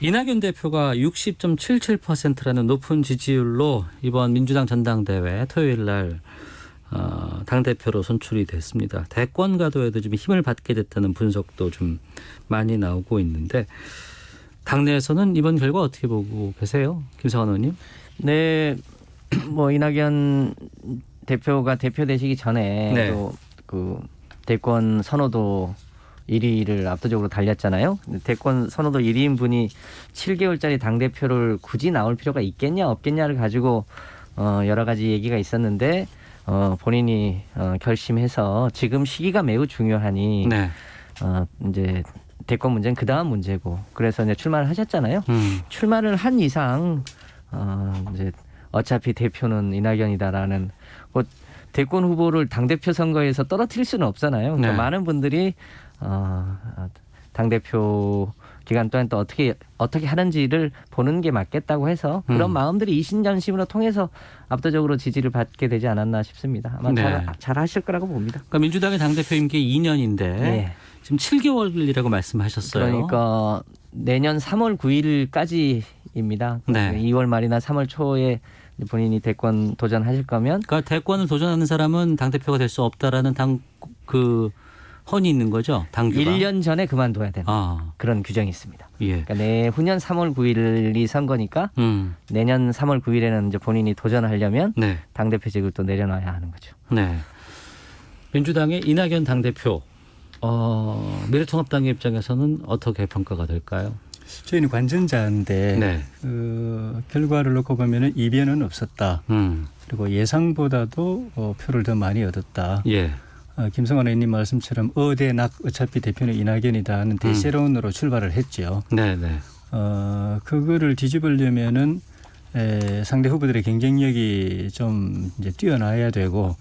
이낙연 대표가 60.77%라는 높은 지지율로 이번 민주당 전당대회 토요일 날 당대표로 선출이 됐습니다. 대권 가도에도 좀 힘을 받게 됐다는 분석도 좀 많이 나오고 있는데 당내에서는 이번 결과 어떻게 보고 계세요? 김성환 의원님? 네, 뭐 이낙연 대표가 대표 되시기 전에 네. 또 그 대권 선호도 1위를 압도적으로 달렸잖아요. 대권 선호도 1위인 분이 7개월짜리 당대표를 굳이 나올 필요가 있겠냐 없겠냐를 가지고 여러 가지 얘기가 있었는데 본인이 결심해서 지금 시기가 매우 중요하니 네. 이제 대권 문제는 그 다음 문제고 그래서 이제 출마를 하셨잖아요. 출마를 한 이상 이제 어차피 대표는 이낙연이다라는 뭐 대권 후보를 당대표 선거에서 떨어뜨릴 수는 없잖아요. 그러니까 네. 많은 분들이 당대표 기간 동안 또 어떻게 하는지를 보는 게 맞겠다고 해서 그런 마음들이 이신전심으로 통해서 압도적으로 지지를 받게 되지 않았나 싶습니다. 아마 네. 잘 하실 거라고 봅니다. 그러니까 민주당의 당대표 임기 2년인데 네. 지금 7개월이라고 말씀하셨어요. 그러니까 내년 3월 9일까지입니다. 네. 2월 말이나 3월 초에 본인이 대권 도전하실 거면 그러니까 대권을 도전하는 사람은 당대표가 될 수 없다라는 헌이 있는 거죠. 당규가. 1년 전에 그만둬야 되는 그런 규정이 있습니다. 예. 그러니까 내후년 3월 9일이 선거니까 내년 3월 9일에는 이제 본인이 도전하려면 네. 당대표직을 또 내려놔야 하는 거죠. 네. 민주당의 이낙연 당대표 미래통합당의 입장에서는 어떻게 평가가 될까요? 저희는 관전자인데 네. 그 결과를 놓고 보면은 이변은 없었다. 그리고 예상보다도 표를 더 많이 얻었다. 예. 김성환 의원님 말씀처럼 어대낙 어차피 대표는 이낙연이다는 대세론으로 출발을 했죠. 네, 네. 그거를 뒤집으려면은 상대 후보들의 경쟁력이 좀 이제 뛰어나야 되고,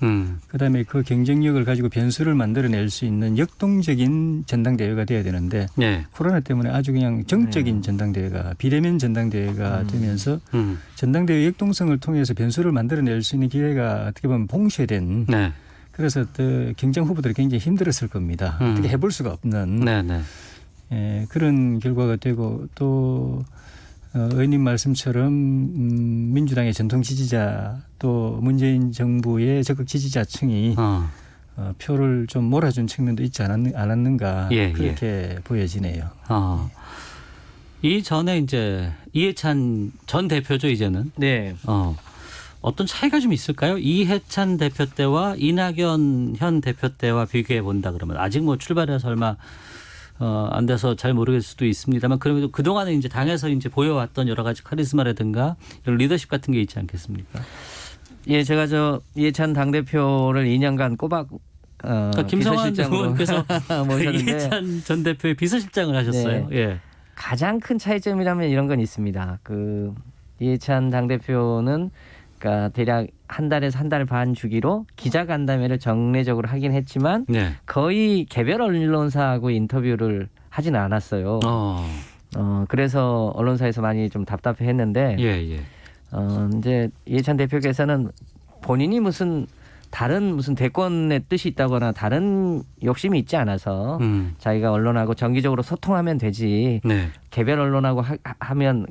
그다음에 그 경쟁력을 가지고 변수를 만들어낼 수 있는 역동적인 전당대회가 돼야 되는데, 네. 코로나 때문에 아주 그냥 정적인 전당대회가 비대면 전당대회가 되면서 전당대회 역동성을 통해서 변수를 만들어낼 수 있는 기회가 어떻게 보면 봉쇄된. 네. 그래서 또 경쟁 후보들이 굉장히 힘들었을 겁니다. 어떻게 해볼 수가 없는 네, 네. 그런 결과가 되고 또. 의원님 말씀처럼 민주당의 전통 지지자 또 문재인 정부의 적극 지지자층이 표를 좀 몰아준 측면도 있지 않았는가 그렇게 보여지네요. 이전에 이제 이해찬 전 대표죠 이제는. 네. 어떤 차이가 좀 있을까요? 이해찬 대표 때와 이낙연 현 대표 때와 비교해 본다 그러면 아직 뭐 출발해서 얼마 안 돼서 잘 모르겠을 수도 있습니다만 그럼에도 그동안에 이제 당에서 이제 보여왔던 여러 가지 카리스마라든가 이런 리더십 같은 게 있지 않겠습니까? 예, 제가 이해찬 당대표를 2년간 꼬박 그러니까 김성환 의원께서 모셨는데 이해찬 전 대표의 비서실장을 하셨어요. 네. 예. 가장 큰 차이점이라면 이런 건 있습니다. 이해찬 당대표는 그러니까 대략 한 달에서 한 달 반 주기로 기자간담회를 정례적으로 하긴 했지만 네. 거의 개별 언론사하고 인터뷰를 하진 않았어요. 그래서 언론사에서 많이 좀 답답해했는데 이제 이해찬 대표께서는 본인이 무슨 대권의 뜻이 있다거나 다른 욕심이 있지 않아서 자기가 언론하고 정기적으로 소통하면 되지 개별 언론하고 하면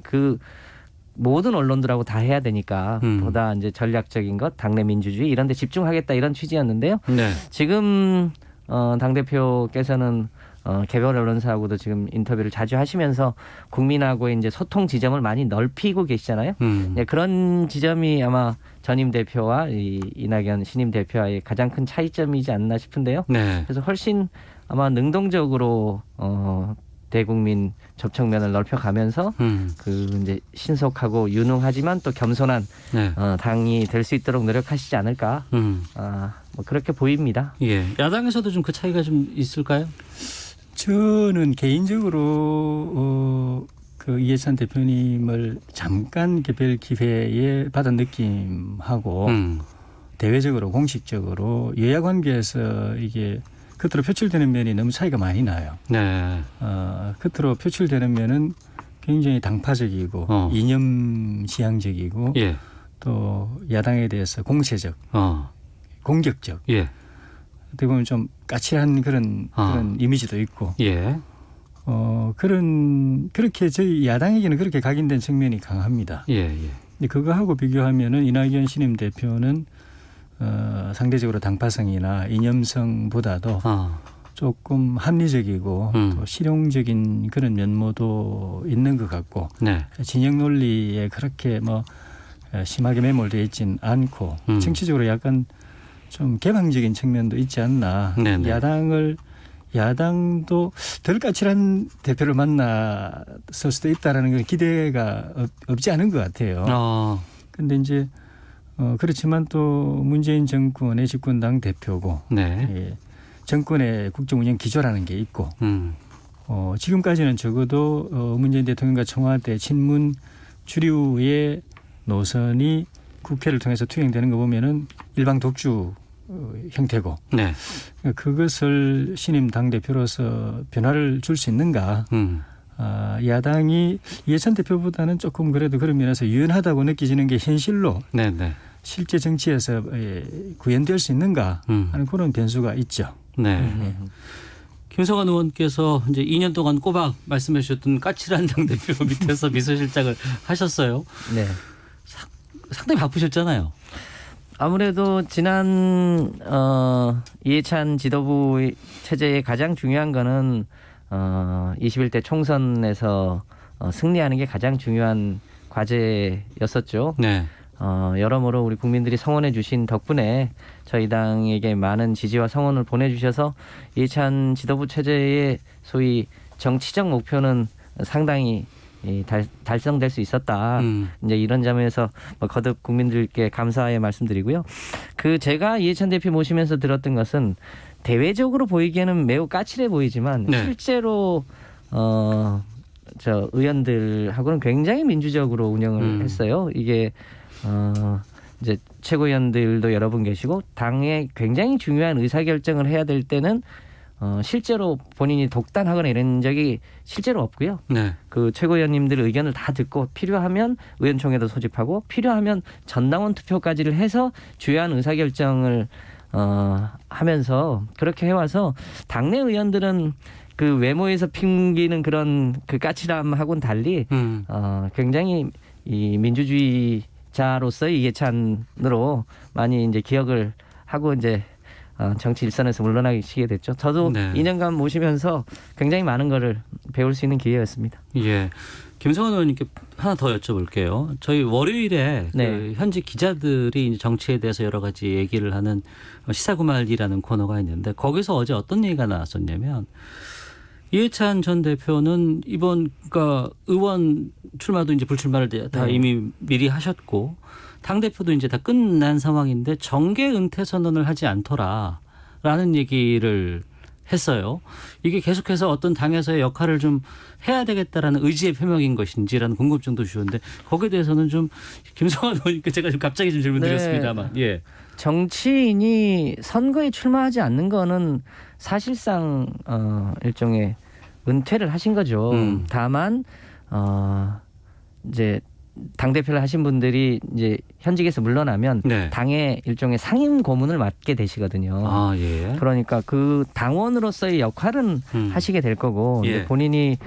모든 언론들하고 다 해야 되니까 보다 이제 전략적인 것, 당내 민주주의 이런 데 집중하겠다 이런 취지였는데요. 네. 지금 당대표께서는 개별 언론사하고도 지금 인터뷰를 자주 하시면서 국민하고의 이제 소통 지점을 많이 넓히고 계시잖아요. 네, 그런 지점이 아마 전임 대표와 이낙연 신임 대표와의 가장 큰 차이점이지 않나 싶은데요. 네. 그래서 훨씬 아마 능동적으로 대국민 접촉면을 넓혀가면서 이제 신속하고 유능하지만 또 겸손한 당이 될 수 있도록 노력하시지 않을까 뭐 그렇게 보입니다. 예, 야당에서도 좀 그 차이가 좀 있을까요? 저는 개인적으로 이해찬 대표님을 잠깐 개별 기회에 받은 느낌하고 대외적으로 공식적으로 여야 관계에서 이게 겉으로 표출되는 면이 너무 차이가 많이 나요. 네. 겉으로 표출되는 면은 굉장히 당파적이고 이념지향적이고 또 야당에 대해서 공세적, 공격적. 어떻게 보면 좀 까칠한 그런 이미지도 있고 그렇게 저희 야당에게는 그렇게 각인된 측면이 강합니다. 예, 예. 근데 그거하고 비교하면은 이낙연 신임 대표는 상대적으로 당파성이나 이념성보다도 조금 합리적이고 또 실용적인 그런 면모도 있는 것 같고 네. 진영 논리에 그렇게 뭐 심하게 매몰되어 있진 않고 정치적으로 약간 좀 개방적인 측면도 있지 않나. 네네. 야당도 덜 까칠한 대표를 만났을 수도 있다라는 그런 기대가 없지 않은 것 같아요. 그런데 이제 그렇지만 또 문재인 정권의 집권당 대표고 네. 예, 정권의 국정 운영 기조라는 게 있고 지금까지는 적어도 문재인 대통령과 청와대 친문 주류의 노선이 국회를 통해서 투영되는 거 보면은 일방 독주 형태고 네. 그것을 신임 당대표로서 변화를 줄 수 있는가. 야당이 이해찬 대표보다는 조금 그래도 그런 면에서 유연하다고 느껴지는 게 현실로 네네. 실제 정치에서 구현될 수 있는가 하는 그런 변수가 있죠. 네. 김성환 의원께서 이제 2년 동안 꼬박 말씀해 주셨던 까칠한 당대표 밑에서 비서실장을 하셨어요. 네. 상당히 바쁘셨잖아요. 아무래도 지난 이해찬 지도부 체제의 가장 중요한 거는 21대 총선에서 승리하는 게 가장 중요한 과제였었죠. 네. 여러모로 우리 국민들이 성원해 주신 덕분에 저희 당에게 많은 지지와 성원을 보내주셔서 이해찬 지도부 체제의 소위 정치적 목표는 상당히 달성될 수 있었다. 이제 이런 점에서 거듭 국민들께 감사의 말씀드리고요. 제가 이해찬 대표 모시면서 들었던 것은 대외적으로 보이기에는 매우 까칠해 보이지만 네. 실제로 저 의원들하고는 굉장히 민주적으로 운영을 했어요. 이게 이제 최고위원들도 여러 분 계시고 당에 굉장히 중요한 의사결정을 해야 될 때는 실제로 본인이 독단하거나 이런 적이 실제로 없고요. 네. 그 최고위원님들의 의견을 다 듣고 필요하면 의원총회도 소집하고 필요하면 전당원 투표까지를 해서 주요한 의사결정을 하면서 그렇게 해와서 당내 의원들은 그 외모에서 풍기는 그런 그 까칠함하고는 달리 굉장히 이 민주주의자로서의 이해찬으로 많이 이제 기억을 하고 이제 정치 일선에서 물러나시게 됐죠. 저도 네. 2년간 모시면서 굉장히 많은 거를 배울 수 있는 기회였습니다. 예. 김성환 의원님께 하나 더 여쭤볼게요. 저희 월요일에 네. 그 현직 기자들이 이제 정치에 대해서 여러 가지 얘기를 하는 시사구말이라는 코너가 있는데 거기서 어제 어떤 얘기가 나왔었냐면 이해찬 전 대표는 이번 그러니까 의원 출마도 이제 불출마를 다 이미 미리 하셨고 당 대표도 이제 다 끝난 상황인데 정계 은퇴 선언을 하지 않더라라는 얘기를 했어요. 이게 계속해서 어떤 당에서의 역할을 좀 해야 되겠다라는 의지의 표명인 것인지라는 궁금증도 주셨는데 거기에 대해서는 좀 김성환 의원님께 제가 좀 갑자기 좀 질문드렸습니다만, 예. 정치인이 선거에 출마하지 않는 거는 사실상 일종의 은퇴를 하신 거죠. 다만 이제 당 대표를 하신 분들이 이제 현직에서 물러나면 네. 당의 일종의 상임 고문을 맡게 되시거든요. 아, 예. 그러니까 그 당원으로서의 역할은 하시게 될 거고 예. 이제 본인이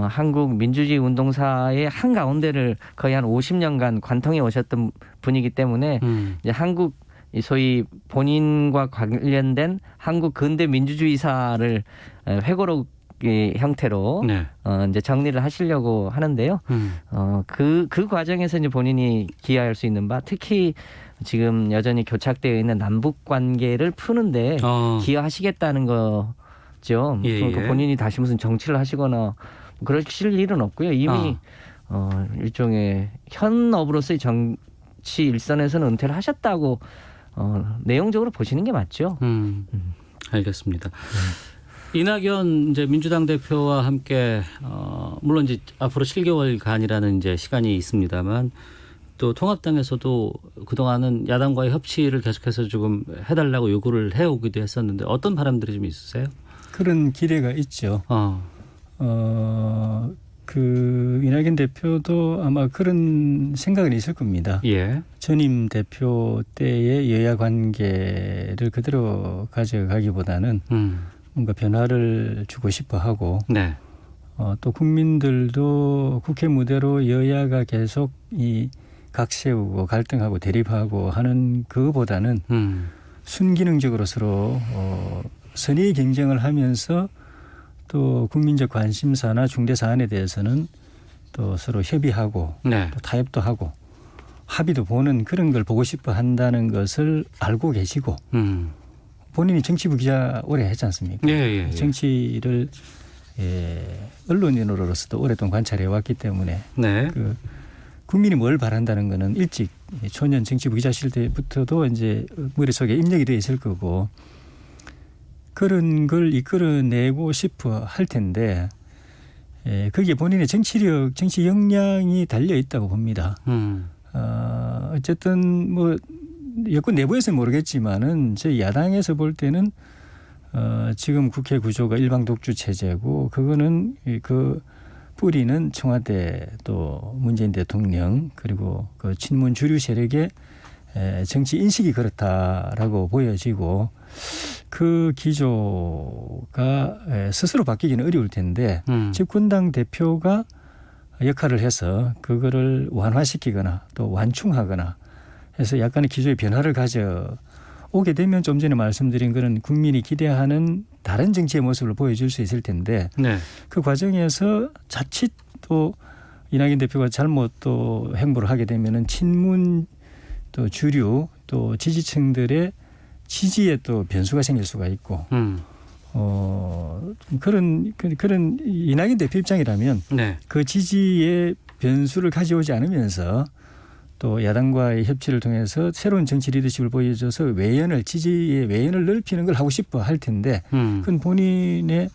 한국 민주주의 운동사의 한 가운데를 거의 한 50년간 관통해 오셨던 분이기 때문에 이제 한국 소위 본인과 관련된 한국 근대 민주주의사를 회고록 형태로 네. 이제 정리를 하시려고 하는데요. 그 과정에서 이제 본인이 기여할 수 있는 바, 특히 지금 여전히 교착되어 있는 남북 관계를 푸는데 기여하시겠다는 거죠. 예, 그러니까 예. 본인이 다시 무슨 정치를 하시거나 그러실 일은 없고요. 이미 일종의 현업으로서의 정치 일선에서는 은퇴를 하셨다고 내용적으로 보시는 게 맞죠. 알겠습니다. 이낙연 이제 민주당 대표와 함께 물론 이제 앞으로 7개월간이라는 이제 시간이 있습니다만 또 통합당에서도 그동안은 야당과의 협치를 계속해서 조금 해달라고 요구를 해오기도 했었는데 어떤 바람들이 좀 있으세요? 그런 기대가 있죠. 그 이낙연 대표도 아마 그런 생각은 있을 겁니다. 예. 전임 대표 때의 여야 관계를 그대로 가져가기보다는 뭔가 변화를 주고 싶어 하고 네. 또 국민들도 국회 무대로 여야가 계속 이 각세우고 갈등하고 대립하고 하는 그거보다는 순기능적으로 서로 선의 경쟁을 하면서 또 국민적 관심사나 중대 사안에 대해서는 또 서로 협의하고 네. 또 타협도 하고 합의도 보는 그런 걸 보고 싶어 한다는 것을 알고 계시고 본인이 정치부 기자 오래 했지 않습니까? 예. 정치를 언론인으로서도 오랫동안 관찰해 왔기 때문에 네. 그 국민이 뭘 바란다는 거는 일찍 초년 정치부 기자실 때부터도 이제 머릿속에 입력이 되어 있을 거고 그런 걸 이끌어내고 싶어 할 텐데 거기에 본인의 정치력, 정치 역량이 달려 있다고 봅니다. 어쨌든 뭐 여권 내부에서는 모르겠지만은 저희 야당에서 볼 때는 지금 국회 구조가 일방 독주 체제고 그거는 그 뿌리는 청와대 또 문재인 대통령 그리고 그 친문 주류 세력의 정치 인식이 그렇다라고 보여지고 그 기조가 스스로 바뀌기는 어려울 텐데 집권당 대표가 역할을 해서 그거를 완화시키거나 또 완충하거나 해서 약간의 기조의 변화를 가져오게 되면 좀 전에 말씀드린 그런 국민이 기대하는 다른 정치의 모습을 보여줄 수 있을 텐데 네. 그 과정에서 자칫 또 이낙연 대표가 잘못 또 행보를 하게 되면은 친문 또 주류 또 지지층들의 지지에 또 변수가 생길 수가 있고 그런 이낙연 대표 입장이라면 네. 그 지지의 변수를 가져오지 않으면서 또 야당과의 협치를 통해서 새로운 정치 리더십을 보여줘서 외연을 지지의 외연을 넓히는 걸 하고 싶어 할 텐데 그건 본인의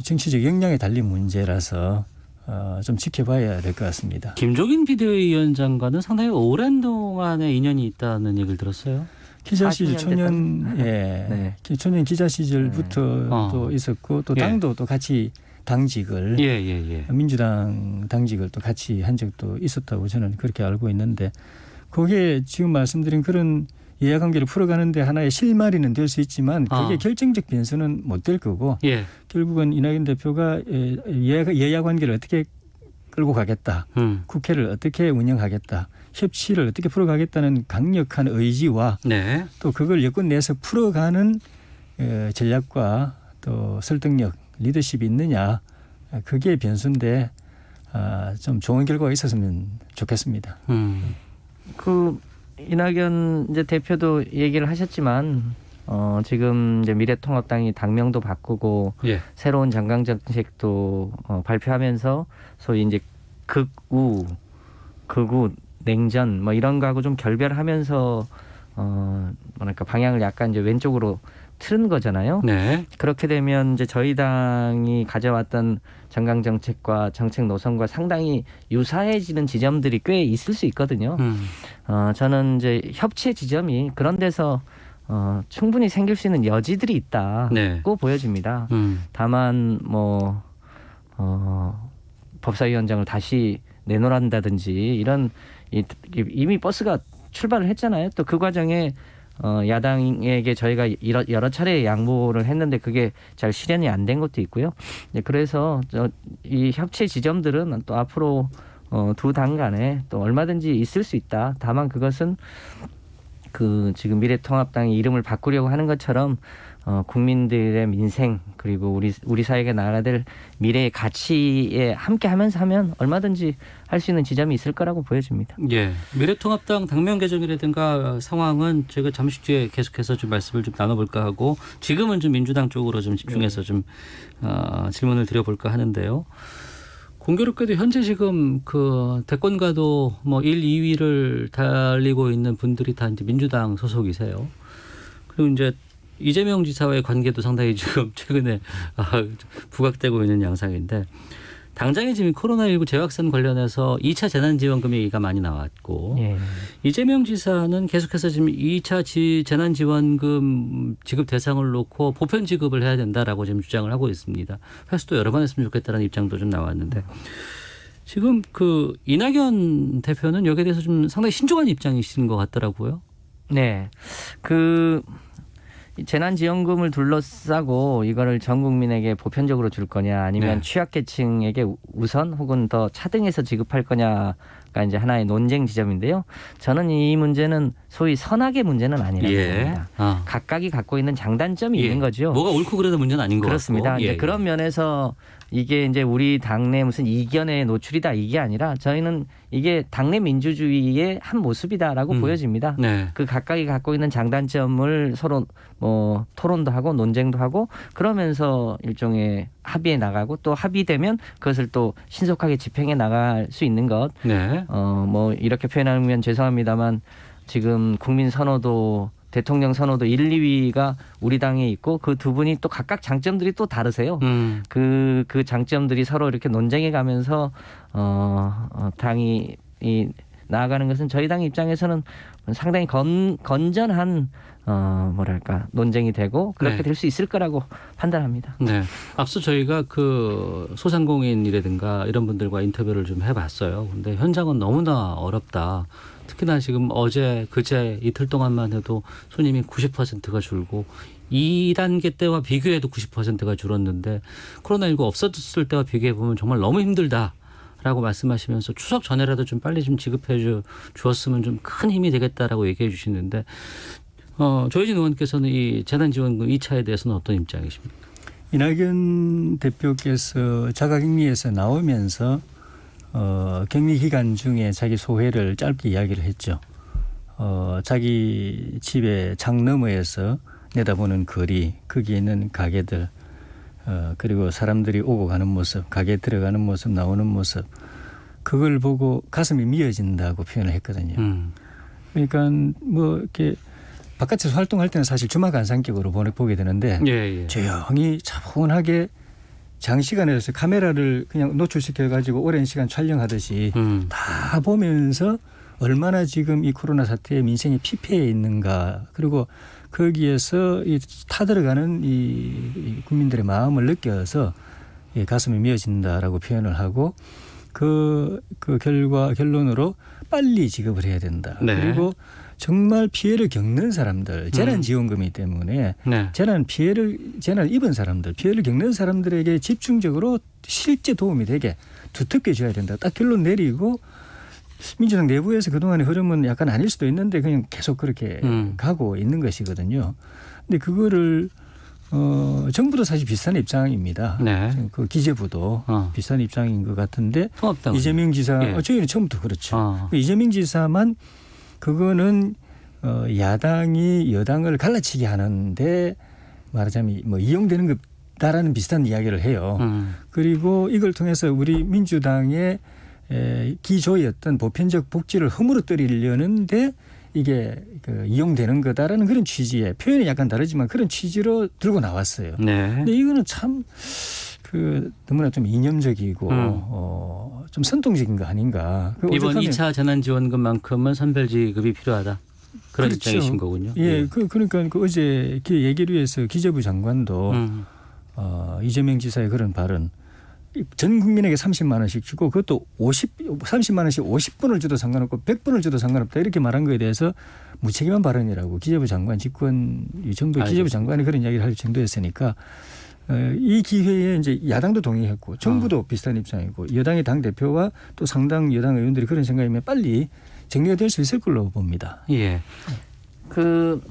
정치적 역량에 달린 문제라서 좀 지켜봐야 될 것 같습니다. 김종인 비대위원장과는 상당히 오랜 동안의 인연이 있다는 얘기를 들었어요. 기자 시절 초년 기자 시절부터 또 있었고 또 당도 또 같이 당직을 민주당 당직을 또 같이 한 적도 있었다고 저는 그렇게 알고 있는데 그게 지금 말씀드린 그런 이해관계를 풀어가는데 하나의 실마리는 될 수 있지만 그게 결정적 변수는 못 될 거고 결국은 이낙연 대표가 여야관계를 어떻게 끌고 가겠다. 국회를 어떻게 운영하겠다. 협치를 어떻게 풀어가겠다는 강력한 의지와 또 그걸 여권 내에서 풀어가는 전략과 또 설득력, 리더십이 있느냐. 그게 변수인데 좀 좋은 결과가 있었으면 좋겠습니다. 그 이낙연 이제 대표도 얘기를 하셨지만 지금 이제 미래통합당이 당명도 바꾸고 새로운 정강 정책도 발표하면서 소위 이제 극우 냉전 뭐 이런 거하고 좀 결별하면서 뭐랄까 방향을 약간 이제 왼쪽으로 틀은 거잖아요. 네. 그렇게 되면 이제 저희 당이 가져왔던 정강 정책과 정책 노선과 상당히 유사해지는 지점들이 꽤 있을 수 있거든요. 저는 이제 협치의 지점이 그런 데서 충분히 생길 수 있는 여지들이 있다고 보여집니다. 다만 뭐 법사위원장을 다시 내놓으란다든지 이런 이미 버스가 출발을 했잖아요. 또 그 과정에 야당에게 저희가 여러 차례 양보를 했는데 그게 잘 실현이 안 된 것도 있고요. 그래서 이 협치 지점들은 또 앞으로 두 당 간에 또 얼마든지 있을 수 있다. 다만 그것은 그 지금 미래통합당이 이름을 바꾸려고 하는 것처럼 국민들의 민생 그리고 우리 사회가 나아가야 될 미래의 가치에 함께하면서 하면 얼마든지 할 수 있는 지점이 있을 거라고 보여집니다. 예, 미래통합당 당면 개정이라든가 상황은 제가 잠시 뒤에 계속해서 좀 말씀을 좀 나눠볼까 하고 지금은 좀 민주당 쪽으로 좀 집중해서 좀 질문을 드려볼까 하는데요. 공교롭게도 현재 지금 그 대권가도 뭐 1, 2위를 달리고 있는 분들이 다 이제 민주당 소속이세요. 그리고 이제 이재명 지사와의 관계도 상당히 지금 최근에 부각되고 있는 양상인데 당장에 지금 코로나19 재확산 관련해서 2차 재난지원금 얘기가 많이 나왔고 이재명 지사는 계속해서 지금 2차 재난지원금 지급 대상을 놓고 보편 지급을 해야 된다라고 지금 주장을 하고 있습니다. 회수도 여러 번 했으면 좋겠다는 입장도 좀 나왔는데 지금 그 이낙연 대표는 여기에 대해서 좀 상당히 신중한 입장이신 것 같더라고요. 네, 그 재난지원금을 둘러싸고 이거를 전 국민에게 보편적으로 줄 거냐 아니면 네. 취약계층에게 우선 혹은 더 차등해서 지급할 거냐가 이제 하나의 논쟁 지점인데요. 저는 이 문제는 소위 선악의 문제는 아니라고 봅니다. 각각이 갖고 있는 장단점이 있는 거죠. 뭐가 옳고 그래도 문제는 아닌 것 그렇습니다. 같고. 이제 그런 면에서 이게 이제 우리 당내 무슨 이견의 노출이다 이게 아니라 저희는 이게 당내 민주주의의 한 모습이다라고 보여집니다. 네. 그 각각이 갖고 있는 장단점을 서로 뭐 토론도 하고 논쟁도 하고 그러면서 일종의 합의에 나가고 또 합의되면 그것을 또 신속하게 집행해 나갈 수 있는 것. 네. 뭐 이렇게 표현하면 죄송합니다만 지금 국민 선호도 대통령 선호도 1, 2위가 우리 당에 있고 그 두 분이 또 각각 장점들이 또 다르세요. 그 장점들이 서로 이렇게 논쟁해 가면서 당이 나아가는 것은 저희 당 입장에서는 상당히 건전한 뭐랄까 논쟁이 되고 그렇게 네. 될 수 있을 거라고 판단합니다. 네. 앞서 저희가 그 소상공인이라든가 이런 분들과 인터뷰를 좀 해봤어요. 근데 현장은 너무나 어렵다. 특히나 지금 어제 그제 이틀 동안만 해도 손님이 90%가 줄고 2단계 때와 비교해도 90%가 줄었는데 코로나19 없어졌을 때와 비교해 보면 정말 너무 힘들다라고 말씀하시면서 추석 전에라도 좀 빨리 좀 지급해 주었으면 좀 큰 힘이 되겠다라고 얘기해 주시는데 조혜진 의원께서는 이 재난지원금 2차에 대해서는 어떤 입장이십니까? 이낙연 대표께서 자가격리에서 나오면서 격리 기간 중에 자기 소회를 짧게 이야기를 했죠. 자기 집의 창 너머에서 내다보는 거리, 거기에 있는 가게들, 그리고 사람들이 오고 가는 모습, 가게에 들어가는 모습, 나오는 모습, 그걸 보고 가슴이 미어진다고 표현을 했거든요. 그러니까 뭐 이렇게 바깥에서 활동할 때는 사실 주마간상격으로 보게 되는데 조용히 차분하게 장시간에서 카메라를 그냥 노출시켜가지고 오랜 시간 촬영하듯이 다 보면서 얼마나 지금 이 코로나 사태에 민생이 피폐해 있는가 그리고 거기에서 이 타들어가는 이 국민들의 마음을 느껴서 가슴이 미어진다라고 표현을 하고 그 결론으로 빨리 지급을 해야 된다. 네. 그리고 정말 피해를 겪는 사람들, 재난지원금이기 때문에 재난을 입은 사람들, 피해를 겪는 사람들에게 집중적으로 실제 도움이 되게 두텁게 줘야 된다. 딱 결론 내리고 민주당 내부에서 그동안의 흐름은 약간 아닐 수도 있는데 그냥 계속 그렇게 가고 있는 것이거든요. 근데 그거를 정부도 사실 비슷한 입장입니다. 네. 그 기재부도 비슷한 입장인 것 같은데 통합당은. 이재명 지사, 예. 저희는 처음부터 그렇죠. 이재명 지사만 그거는 야당이 여당을 갈라치게 하는데 말하자면 뭐 이용되는 것다라는 비슷한 이야기를 해요. 그리고 이걸 통해서 우리 민주당의 기조였던 보편적 복지를 허물어뜨리려는데 이게 이용되는 거다라는 그런 취지의 표현이 약간 다르지만 그런 취지로 들고 나왔어요. 네. 근데 이거는 참 너무나 좀 이념적이고 좀 선동적인 거 아닌가. 이번 2차 재난지원금만큼은 선별지급이 필요하다. 그런 그렇죠. 입장이신 거군요. 예, 그러니까 어제 예결위에서 기재부 장관도 이재명 지사의 그런 발언 전 국민에게 30만 원씩 주고 그것도 30만 원씩 50분을 줘도 상관없고 100분을 줘도 상관없다 이렇게 말한 거에 대해서 무책임한 발언이라고 기재부 장관 정부 기재부 장관이 그런 이야기를 할 정도였으니까 이 기회에 이제 야당도 동의했고 정부도 비슷한 입장이고 여당의 당 대표와 또 상당 여당 의원들이 그런 생각이면 빨리 정리가 될 수 있을 걸로 봅니다. 예.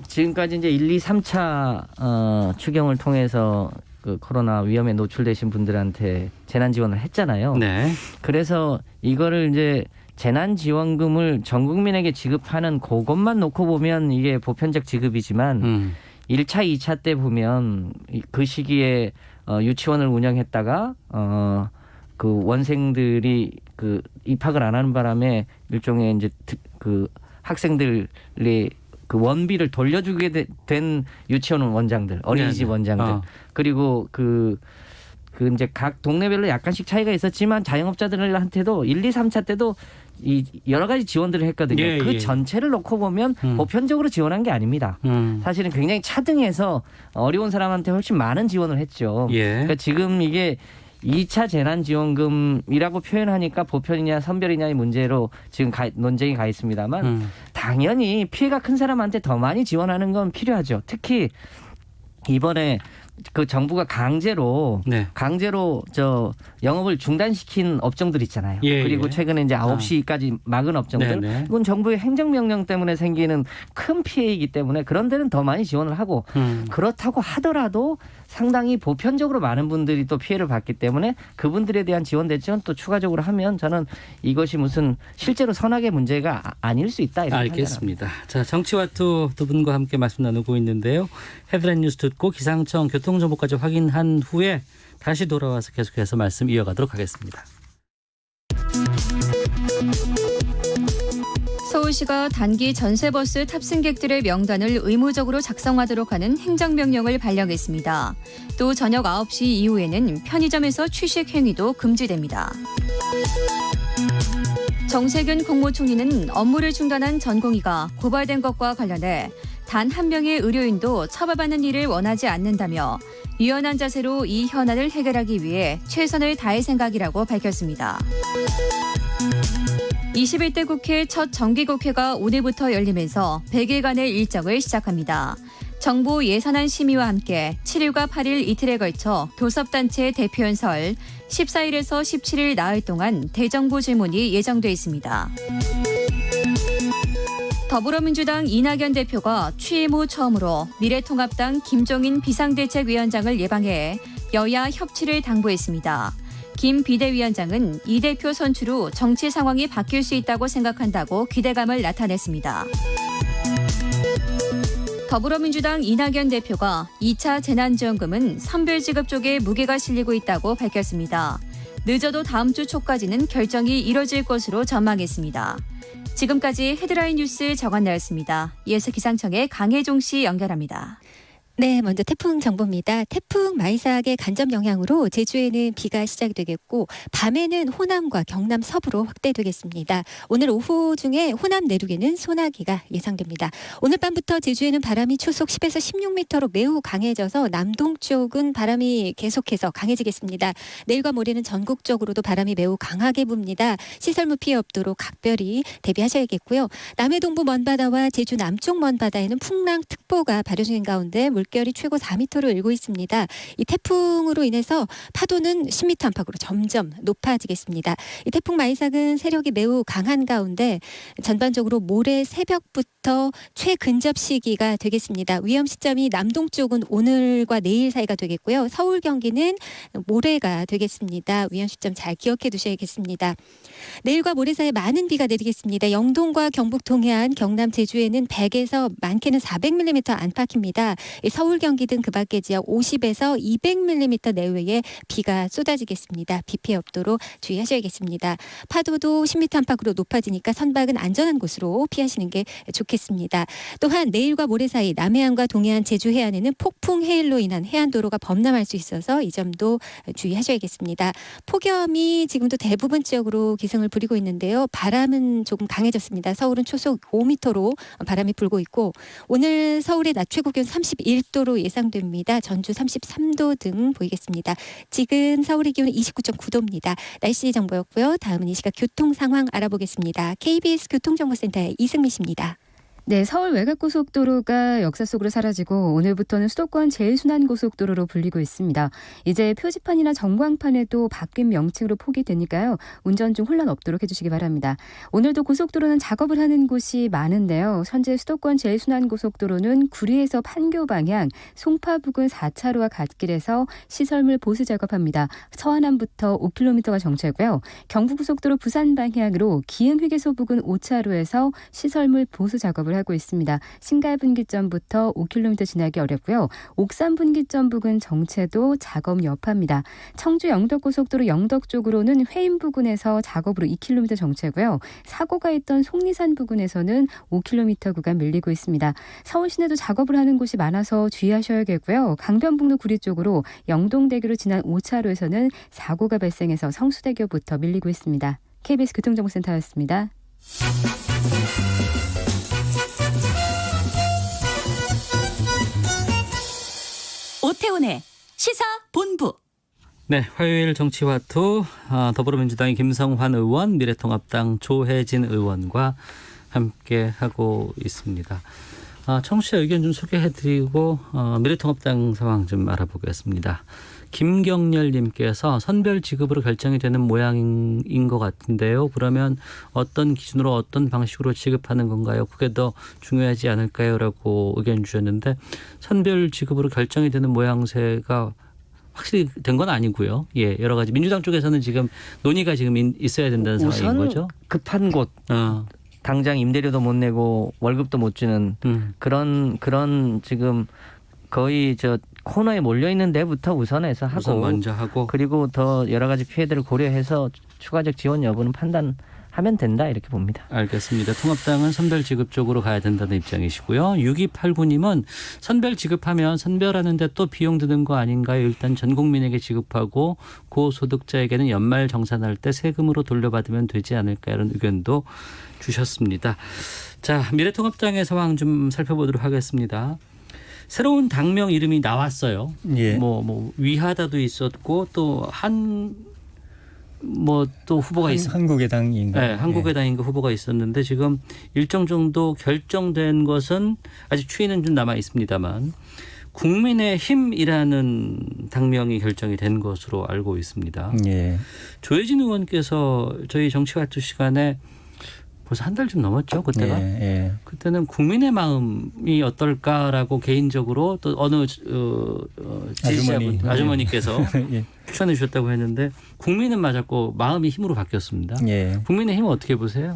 지금까지 이제 1, 2, 3차 추경을 통해서 그 코로나 위험에 노출되신 분들한테 재난 지원을 했잖아요. 네. 그래서 이거를 이제 재난 지원금을 전 국민에게 지급하는 그것만 놓고 보면 이게 보편적 지급이지만 1차, 2차 때 보면 그 시기에 유치원을 운영했다가 그 원생들이 그 입학을 안 하는 바람에 일종의 이제 그 학생들이 그 원비를 돌려주게 된 유치원 원장들, 어린이집 네네. 원장들 그리고 그 이제 각 동네별로 약간씩 차이가 있었지만 자영업자들한테도 1, 2, 3차 때도 이 여러 가지 지원들을 했거든요. 예, 그 예. 전체를 놓고 보면 보편적으로 지원한 게 아닙니다. 사실은 굉장히 차등해서 어려운 사람한테 훨씬 많은 지원을 했죠. 예. 그러니까 지금 이게 2차 재난지원금이라고 표현하니까 보편이냐 선별이냐의 문제로 지금 논쟁이 가 있습니다만 당연히 피해가 큰 사람한테 더 많이 지원하는 건 필요하죠. 특히 이번에 그 정부가 강제로 저 영업을 중단시킨 업종들 있잖아요. 그리고 최근에 이제 9시까지 막은 업종들. 이건 정부의 행정명령 때문에 생기는 큰 피해이기 때문에 그런 데는 더 많이 지원을 하고 그렇다고 하더라도 상당히 보편적으로 많은 분들이 또 피해를 받기 때문에 그분들에 대한 지원 대책은 또 추가적으로 하면 저는 이것이 무슨 실제로 선악의 문제가 아닐 수 있다. 이렇게 알겠습니다. 자, 정치와투 두 분과 함께 말씀 나누고 있는데요. 헤드라인 뉴스 듣고 기상청 교통정보까지 확인한 후에 다시 돌아와서 계속해서 말씀 이어가도록 하겠습니다. 서울시가 단기 전세버스 탑승객들의 명단을 의무적으로 작성하도록 하는 행정명령을 발령했습니다. 또 저녁 9시 이후에는 편의점에서 취식 행위도 금지됩니다. 정세균 국무총리는 업무를 중단한 전공의가 고발된 것과 관련해 단 한 명의 의료인도 처벌받는 일을 원하지 않는다며 유연한 자세로 이 현안을 해결하기 위해 최선을 다할 생각이라고 밝혔습니다. 21대 국회 첫 정기국회가 오늘부터 열리면서 100일간의 일정을 시작합니다. 정부 예산안 심의와 함께 7일과 8일 이틀에 걸쳐 교섭단체 대표연설, 14일에서 17일 나흘 동안 대정부 질문이 예정돼 있습니다. 더불어민주당 이낙연 대표가 취임 후 처음으로 미래통합당 김종인 비상대책위원장을 예방해 여야 협치를 당부했습니다. 김 비대위원장은 이 대표 선출 후 정치 상황이 바뀔 수 있다고 생각한다고 기대감을 나타냈습니다. 더불어민주당 이낙연 대표가 2차 재난지원금은 선별지급 쪽에 무게가 실리고 있다고 밝혔습니다. 늦어도 다음 주 초까지는 결정이 이뤄질 것으로 전망했습니다. 지금까지 헤드라인 뉴스 정한나였습니다. 이어서 기상청의 강혜종 씨 연결합니다. 네, 먼저 태풍 정보입니다. 태풍 마이삭의 간접 영향으로 제주에는 비가 시작되겠고 밤에는 호남과 경남 서부로 확대되겠습니다. 오늘 오후 중에 호남 내륙에는 소나기가 예상됩니다. 오늘 밤부터 제주에는 바람이 초속 10에서 16m로 매우 강해져서 남동쪽은 바람이 계속해서 강해지겠습니다. 내일과 모레는 전국적으로도 바람이 매우 강하게 붑니다. 시설물 피해 없도록 각별히 대비하셔야겠고요. 남해 동부 먼바다와 제주 남쪽 먼바다에는 풍랑특보가 발효 중인 가운데 물결이 최고 4m를 일고 있습니다. 이 태풍으로 인해서 파도는 10m 안팎으로 점점 높아지겠습니다. 이 태풍 마이삭은 세력이 매우 강한 가운데 전반적으로 모레 새벽부터 최근접 시기가 되겠습니다. 위험 시점이 남동쪽은 오늘과 내일 사이가 되겠고요. 서울 경기는 모레가 되겠습니다. 위험 시점 잘 기억해 두셔야겠습니다. 내일과 모레 사이에 많은 비가 내리겠습니다. 영동과 경북 동해안, 경남 제주에는 100에서 많게는 400mm 안팎입니다. 서울 경기 등 그 밖의 지역 50에서 200mm 내외의 비가 쏟아지겠습니다. 비 피해 없도록 주의하셔야겠습니다. 파도도 10m 안팎으로 높아지니까 선박은 안전한 곳으로 피하시는 게 좋겠습니다. 또한 내일과 모레 사이 남해안과 동해안 제주 해안에는 폭풍 해일로 인한 해안도로가 범람할 수 있어서 이 점도 주의하셔야겠습니다. 폭염이 지금도 대부분 지역으로 기승을 부리고 있는데요. 바람은 조금 강해졌습니다. 서울은 초속 5m로 바람이 불고 있고 오늘 서울의 낮 최고 기온 31도로 예상됩니다. 전주 33도 등 보이겠습니다. 지금 서울의 기온은 29.9도입니다. 날씨 정보였고요. 다음은 이 시각 교통 상황 알아보겠습니다. KBS 교통정보센터의 이승미 씨입니다. 네, 서울 외곽고속도로가 역사 속으로 사라지고 오늘부터는 수도권 제일순환고속도로로 불리고 있습니다. 이제 표지판이나 전광판에도 바뀐 명칭으로 포기되니까요. 운전 중 혼란 없도록 해주시기 바랍니다. 오늘도 고속도로는 작업을 하는 곳이 많은데요. 현재 수도권 제일순환고속도로는 구리에서 판교 방향, 송파 부근 4차로와 갓길에서 시설물 보수 작업합니다. 서안암부터 5km가 정체고요. 경부고속도로 부산 방향으로 기흥휴게소 부근 5차로에서 시설물 보수 작업을 하고 있습니다. 신갈 분기점부터 5km 지나기 어렵고요. 옥산 분기점 부근 정체도 작업 여파입니다. 청주 영덕고속도로 영덕 쪽으로는 회인 부근에서 작업으로 2km 정체고요. 사고가 있던 속리산 부근에서는 5km 구간 밀리고 있습니다. 서울 시내도 작업을 하는 곳이 많아서 주의하셔야겠고요. 강변북로 구리 쪽으로 영동대교로 지난 5차로에서는 사고가 발생해서 성수대교부터 밀리고 있습니다. KBS 교통정보센터였습니다. 오태훈의 시사본부. 네, 화요일 정치화투 더불어민주당의 김성환 의원, 미래통합당 조혜진 의원과 함께 하고 있습니다. 청취자 의견 좀 소개해드리고 미래통합당 상황 좀 알아보겠습니다. 김경렬님께서 선별 지급으로 결정이 되는 모양인 것 같은데요. 그러면 어떤 기준으로 어떤 방식으로 지급하는 건가요? 그게 더 중요하지 않을까요? 라고 의견 주셨는데 선별 지급으로 결정이 되는 모양새가 확실히 된 건 아니고요. 예, 여러 가지 민주당 쪽에서는 지금 논의가 지금 있어야 된다는 상황인 거죠. 급한 곳 당장 임대료도 못 내고 월급도 못 주는 그런 지금 거의 저 코너에 몰려 있는 데부터 우선 먼저 하고 그리고 더 여러 가지 피해들을 고려해서 추가적 지원 여부는 판단하면 된다 이렇게 봅니다. 알겠습니다. 통합당은 선별 지급 쪽으로 가야 된다는 입장이시고요. 6289님은 선별 지급하면 선별하는데 또 비용 드는 거 아닌가요? 일단 전 국민에게 지급하고 고소득자에게는 연말 정산할 때 세금으로 돌려받으면 되지 않을까 이런 의견도 주셨습니다. 자, 미래통합당의 상황 좀 살펴보도록 하겠습니다. 새로운 당명 이름이 나왔어요. 예. 뭐 위하다도 있었고 또 또 후보가 있습니다. 한국의 당인가? 네, 한국의 당인가 후보가 있었는데 지금 일정 정도 결정된 것은 아직 추이는 좀 남아 있습니다만 국민의힘이라는 당명이 결정이 된 것으로 알고 있습니다. 예. 조혜진 의원께서 저희 정치화투 시간에 벌써 한 달 좀 넘었죠, 그때가. 예. 그때는 국민의 마음이 어떨까라고 개인적으로 또 어느 지지자분 아주머니께서 예. 추천해 주셨다고 했는데 국민은 맞았고 마음이 힘으로 바뀌었습니다. 예. 국민의 힘은 어떻게 보세요?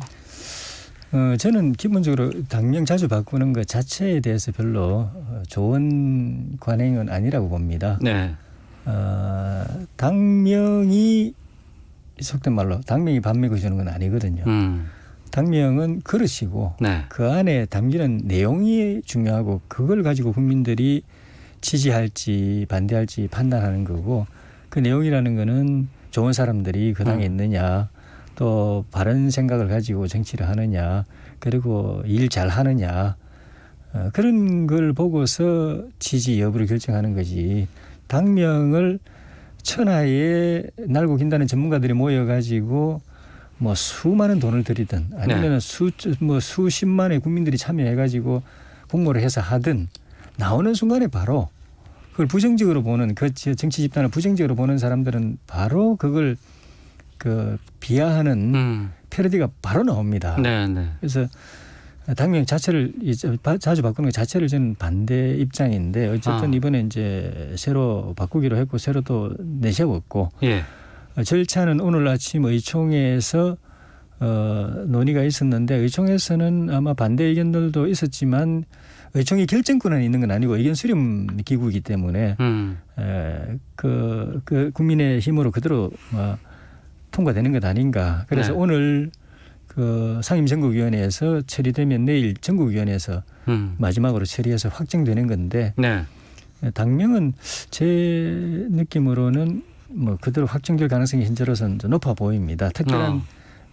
저는 기본적으로 당명 자주 바꾸는 것 자체에 대해서 별로 좋은 관행은 아니라고 봅니다. 네. 당명이 속된 말로 당명이 밥 먹여주는 건 아니거든요. 당명은 그릇이고 네. 그 안에 담기는 내용이 중요하고 그걸 가지고 국민들이 지지할지 반대할지 판단하는 거고 그 내용이라는 거는 좋은 사람들이 그 당에 있느냐 또 바른 생각을 가지고 정치를 하느냐 그리고 일 잘하느냐 그런 걸 보고서 지지 여부를 결정하는 거지 당명을 천하에 날고 긴다는 전문가들이 모여가지고 뭐 수많은 돈을 들이든 아니면 수십만의 국민들이 참여해가지고 공모를 해서 하든 나오는 순간에 바로 그걸 부정적으로 보는 그 정치 집단을 부정적으로 보는 사람들은 바로 그걸 비하하는 패러디가 바로 나옵니다. 네. 그래서 당명 자체를 자주 바꾸는 것 자체를 저는 반대 입장인데 어쨌든 이번에 이제 새로 바꾸기로 했고 새로 또 내세웠고. 예. 절차는 오늘 아침 의총에서 논의가 있었는데 의총에서는 아마 반대 의견들도 있었지만 의총이 결정권은 있는 건 아니고 의견 수렴 기구이기 때문에 그 국민의 힘으로 그대로 통과되는 것 아닌가. 그래서 네. 오늘 그 상임전국위원회에서 처리되면 내일 전국위원회에서 마지막으로 처리해서 확정되는 건데 네. 당명은 제 느낌으로는 뭐 그대로 확정될 가능성이 현재로서는 높아 보입니다. 특별한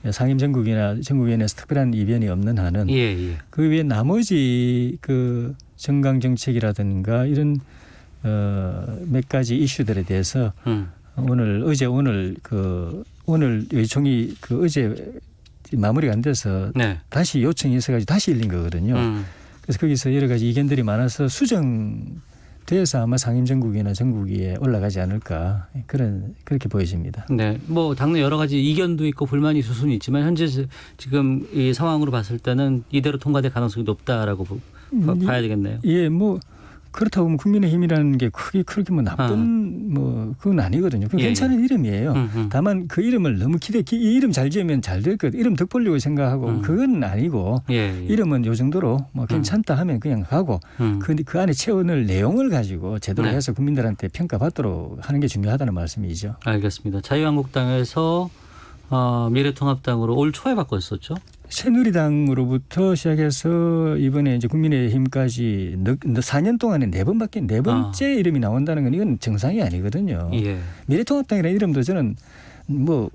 상임전국이나 전국위원회에서 특별한 이변이 없는 한은 예. 그 외에 나머지 그 정강 정책이라든가 이런 몇 가지 이슈들에 대해서 오늘 의총이 어제 마무리가 안 돼서 네. 다시 요청이 있어가지고 다시 열린 거거든요. 그래서 거기서 여러 가지 이견들이 많아서 수정돼서 아마 상임전국이나 전국위에 올라가지 않을까 그렇게 보여집니다. 네, 뭐 당내 여러 가지 이견도 있고 불만이 있을 수는 있지만 현재 지금 이 상황으로 봤을 때는 이대로 통과될 가능성이 높다라고 봐야 되겠네요. 예, 뭐 그렇다고 보면 국민의힘이라는 게 그렇게 뭐 나쁜 뭐 그건 아니거든요. 그건 괜찮은 이름이에요. 다만 그 이름을 너무 이 이름 잘 지으면 잘 될 것, 이름 덕벌려고 생각하고 그건 아니고 이름은 요 정도로 뭐 괜찮다 하면 그냥 가고 그 안에 채워넣을 내용을 가지고 제대로 해서 국민들한테 평가받도록 하는 게 중요하다는 말씀이죠. 알겠습니다. 자유한국당에서 미래통합당으로 올 초에 바꿨었죠. 새누리당으로부터 시작해서 이번에 이제 국민의힘까지 4년 동안에 4번밖에 4번째 이름이 나온다는 건 이건 정상이 아니거든요. 예. 미래통합당이라는 이름도 저는 뭐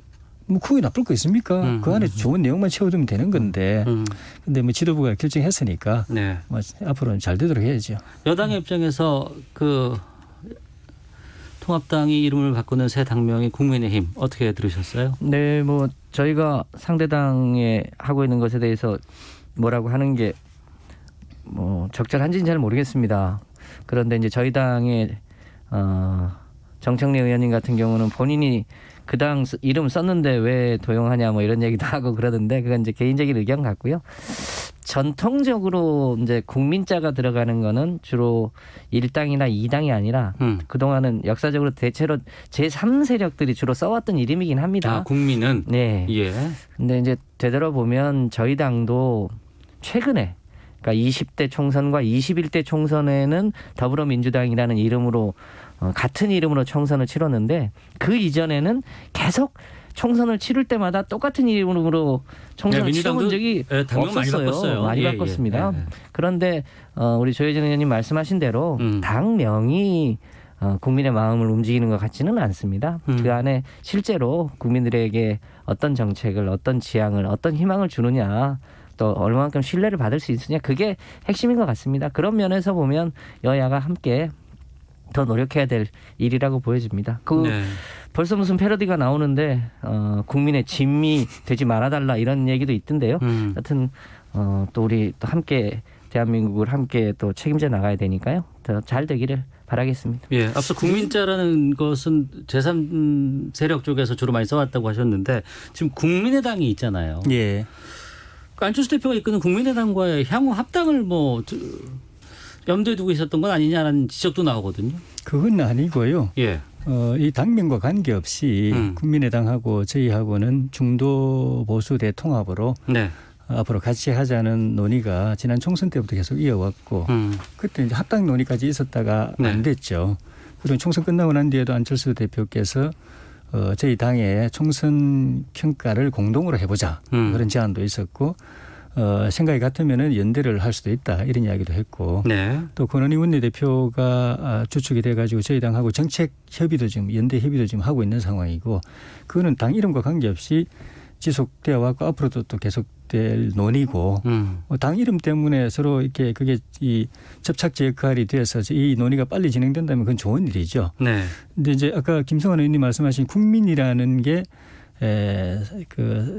그게 나쁠 거 있습니까? 그 안에 좋은 내용만 채워두면 되는 건데. 근데 뭐 지도부가 결정했으니까 네. 뭐 앞으로는 잘 되도록 해야죠. 여당의 입장에서 그 통합당이 이름을 바꾸는 새 당명이 국민의힘 어떻게 들으셨어요? 네, 뭐 저희가 상대당에 하고 있는 것에 대해서 뭐라고 하는 게 뭐 적절한지는 잘 모르겠습니다. 그런데 이제 저희 당의 정청래 의원님 같은 경우는 본인이 그 당 이름 썼는데 왜 도용하냐 뭐 이런 얘기도 하고 그러던데 그건 이제 개인적인 의견 같고요. 전통적으로 이제 국민자가 들어가는 거는 주로 1당이나 2당이 아니라 그동안은 역사적으로 대체로 제3세력들이 주로 써왔던 이름이긴 합니다. 아, 국민은? 네. 예. 근데 이제 되돌아보면 저희 당도 최근에 그러니까 20대 총선과 21대 총선에는 더불어민주당이라는 이름으로 같은 이름으로 총선을 치렀는데 그 이전에는 계속 총선을 치를 때마다 똑같은 이름으로 총선을 치러본 적이 없었어요. 많이 바꿨습니다. 그런데 우리 조혜진 의원님 말씀하신 대로 당명이 국민의 마음을 움직이는 것 같지는 않습니다. 그 안에 실제로 국민들에게 어떤 정책을, 어떤 지향을, 어떤 희망을 주느냐, 또 얼마만큼 신뢰를 받을 수 있느냐, 그게 핵심인 것 같습니다. 그런 면에서 보면 여야가 함께 더 노력해야 될 일이라고 보여집니다. 벌써 무슨 패러디가 나오는데 국민의 짐이 되지 말아달라 이런 얘기도 있던데요. 하여튼 또 우리 또 함께 대한민국을 함께 또 책임져 나가야 되니까요. 더 잘 되기를 바라겠습니다. 예, 앞서 국민자라는 것은 제3세력 쪽에서 주로 많이 써왔다고 하셨는데 지금 국민의당이 있잖아요. 예. 안철수 대표가 이끄는 국민의당과의 향후 합당을 뭐 염두에 두고 있었던 건 아니냐는 지적도 나오거든요. 그건 아니고요. 예. 이 당명과 관계없이 국민의당하고 저희하고는 중도 보수 대통합으로 네. 앞으로 같이 하자는 논의가 지난 총선 때부터 계속 이어왔고 그때 이제 합당 논의까지 있었다가 안 됐죠. 그리고 총선 끝나고 난 뒤에도 안철수 대표께서 저희 당의 총선 평가를 공동으로 해보자 그런 제안도 있었고 생각이 같으면은 연대를 할 수도 있다 이런 이야기도 했고 또 권은희 원내대표가 주축이 돼가지고 저희 당하고 정책 협의도 지금 연대 협의도 지금 하고 있는 상황이고 그거는 당 이름과 관계없이 지속되어 왔고 앞으로도 또 계속될 논의고 당 이름 때문에 서로 이렇게 그게 이 접착제 역할이 되어서 이 논의가 빨리 진행된다면 그건 좋은 일이죠. 네. 근데 이제 아까 김성환 의원님 말씀하신 국민이라는 게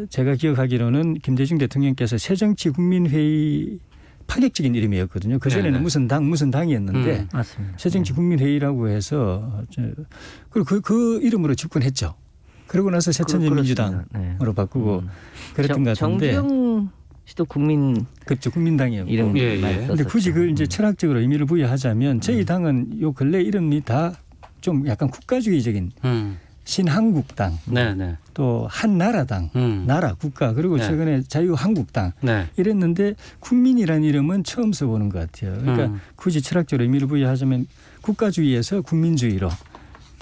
제가 기억하기로는 김대중 대통령께서 새정치국민회의 파격적인 이름이었거든요. 그전에는 무슨 당이었는데 새정치국민회의라고 해서 그리고 그 이름으로 집권했죠. 그러고 나서 새천년민주당으로 바꾸고 그랬던 것 같은데. 정주영 씨도 그렇죠. 국민당이었고. 이름 그런데 굳이 그걸 이제 철학적으로 의미를 부여하자면 저희 당은 요 근래 이름이 다 좀 약간 국가주의적인 신한국당, 또 한나라당, 나라 국가 그리고 최근에 자유한국당 이랬는데 국민이라는 이름은 처음 써보는 것 같아요. 그러니까 굳이 철학적으로 의미를 부여하자면 국가주의에서 국민주의로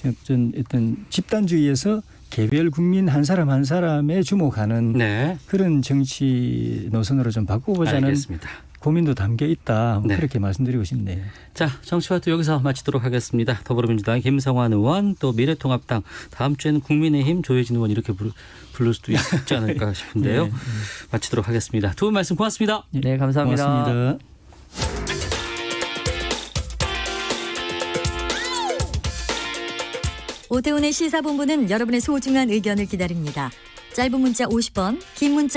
어떤 집단주의에서 개별 국민 한 사람 한 사람에 주목하는 그런 정치 노선으로 좀 바꿔보자는 알겠습니다. 고민도 담겨 있다. 그렇게 말씀드리고 싶네요. 자, 정치화투 여기서 마치도록 하겠습니다. 더불어민주당 김성환 의원 또 미래통합당 다음 주에는 국민의힘 조혜진 의원 이렇게 부를 수도 있지 않을까 싶은데요. 마치도록 하겠습니다. 두 분 말씀 고맙습니다. 네, 감사합니다. 고맙습니다. 오태훈의 시사본부는 여러분의 소중한 의견을 기다립니다. 짧은 문자 50원, 긴 문자